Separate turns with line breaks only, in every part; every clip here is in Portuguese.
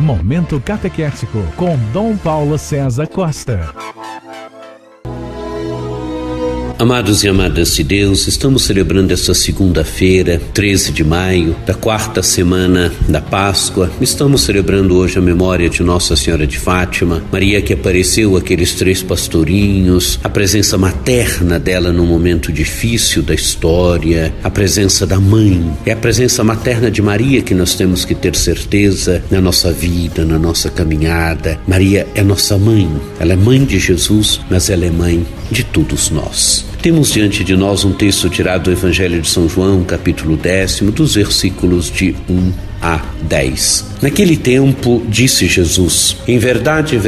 Momento Catequético com Dom Paulo César Costa.
Amados e amadas de Deus, estamos celebrando esta segunda-feira, 13 de maio, da quarta semana da Páscoa. Estamos celebrando hoje a memória de Nossa Senhora de Fátima, Maria que apareceu àqueles 3 pastorinhos, a presença materna dela num momento difícil da história, a presença da mãe. É a presença materna de Maria que nós temos que ter certeza na nossa vida, na nossa caminhada. Maria é nossa mãe, ela é mãe de Jesus, mas ela é mãe de todos nós. Temos diante de nós um texto tirado do Evangelho de São João, capítulo 10, dos versículos de 1 a 10. Naquele tempo, disse Jesus: em verdade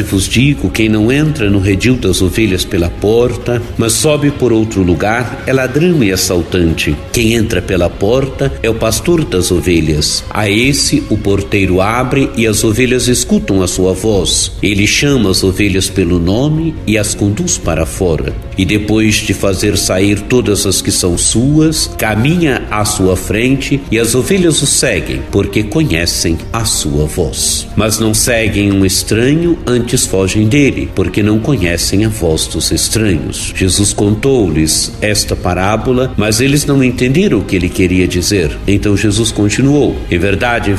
vos digo, quem não entra no redil das ovelhas pela porta, mas sobe por outro lugar, é ladrão e assaltante. Quem entra pela porta é o pastor das ovelhas. A esse o porteiro abre e as ovelhas escutam a sua voz. Ele chama as ovelhas pelo nome e as conduz para fora. E depois de fazer sair todas as que são suas, caminha à sua frente e as ovelhas o seguem, porque conhecem a sua voz. Mas não seguem um estranho, antes fogem dele, porque não conhecem a voz dos estranhos. Jesus contou-lhes esta parábola, mas eles não entenderam o que ele queria dizer. Então Jesus continuou: em verdade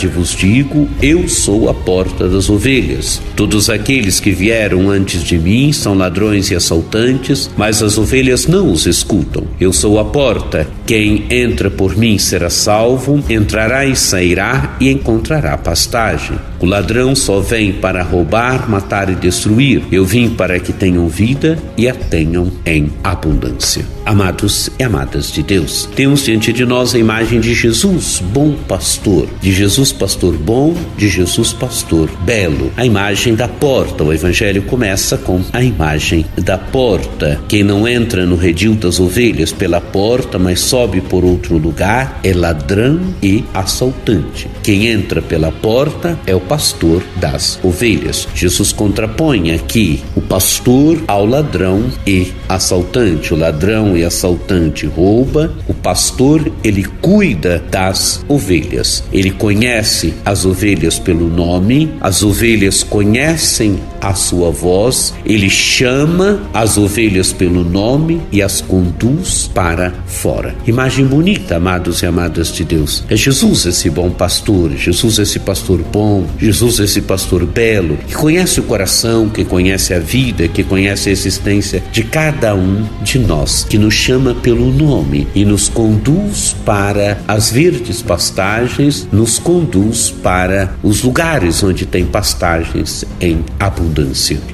vos digo, eu sou a porta das ovelhas. Todos aqueles que vieram antes de mim são ladrões e assaltantes, mas as ovelhas não os escutam. Eu sou a porta. Quem entra por mim será salvo, entrará e sairá e encontrará pastagem. O ladrão só vem para roubar, matar e destruir. Eu vim para que tenham vida e a tenham em abundância. Amados e amadas de Deus, temos diante de nós a imagem de Jesus, bom pastor, de Jesus pastor bom, de Jesus pastor belo. A imagem da porta. O Evangelho começa com a imagem da porta. Quem não entra no redil das ovelhas pela porta, mas sobe por outro lugar, é ladrão e assaltante. Quem entra pela porta é o pastor das ovelhas. Jesus contrapõe aqui o pastor ao ladrão e assaltante. O ladrão e assaltante rouba, o pastor, ele cuida das ovelhas. Ele conhece as ovelhas pelo nome, as ovelhas conhecem a sua voz, ele chama as ovelhas pelo nome e as conduz para fora. Imagem bonita, amados e amadas de Deus. É Jesus esse bom pastor, Jesus esse pastor bom, Jesus esse pastor belo, que conhece o coração, que conhece a vida, que conhece a existência de cada um de nós, que nos chama pelo nome e nos conduz para as verdes pastagens, nos conduz para os lugares onde tem pastagens em abundância.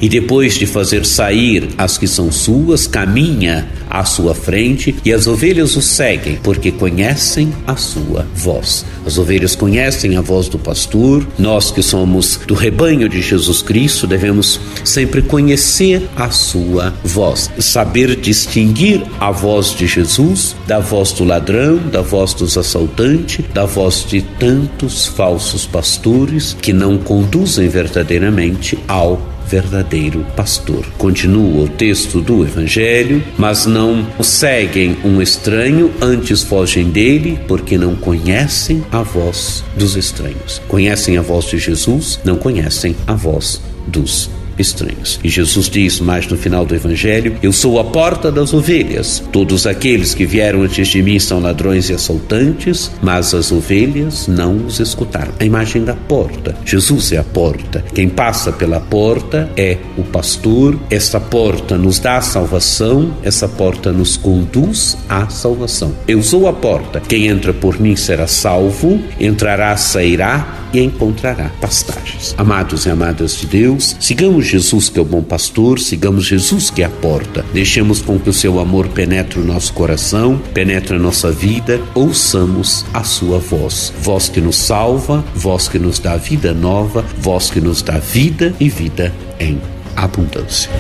E depois de fazer sair as que são suas, caminha à sua frente e as ovelhas o seguem, porque conhecem a sua voz. As ovelhas conhecem a voz do pastor. Nós que somos do rebanho de Jesus Cristo devemos sempre conhecer a sua voz, saber distinguir a voz de Jesus da voz do ladrão, da voz dos assaltantes, da voz de tantos falsos pastores que não conduzem verdadeiramente ao verdadeiro pastor. Continua o texto do Evangelho: mas não seguem um estranho, antes fogem dele, porque não conhecem a voz dos estranhos. Conhecem a voz de Jesus, não conhecem a voz dos estranhos. E Jesus diz mais no final do Evangelho: eu sou a porta das ovelhas. Todos aqueles que vieram antes de mim são ladrões e assaltantes, mas as ovelhas não os escutaram. A imagem da porta. Jesus é a porta. Quem passa pela porta é o pastor. Esta porta nos dá a salvação, essa porta nos conduz à salvação. Eu sou a porta. Quem entra por mim será salvo, entrará, sairá e encontrará pastagens. Amados e amadas de Deus, sigamos Jesus que é o bom pastor, sigamos Jesus que é a porta. Deixemos com que o seu amor penetre o nosso coração, penetre a nossa vida, ouçamos a sua voz. Voz que nos salva, voz que nos dá vida nova, voz que nos dá vida e vida em abundância.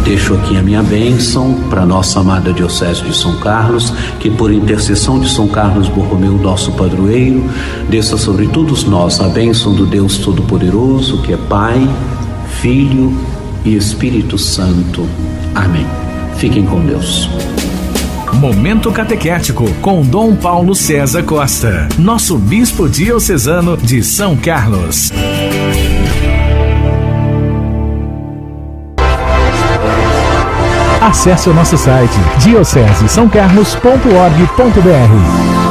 Deixo aqui a minha bênção para nossa amada Diocese de São Carlos, que por intercessão de São Carlos Borromeu, nosso padroeiro, desça sobre todos nós a bênção do Deus Todo-Poderoso, que é Pai, Filho e Espírito Santo. Amém. Fiquem com Deus.
Momento Catequético com Dom Paulo César Costa, nosso bispo diocesano de São Carlos. Acesse o nosso site diocesesaocarlos.org.br.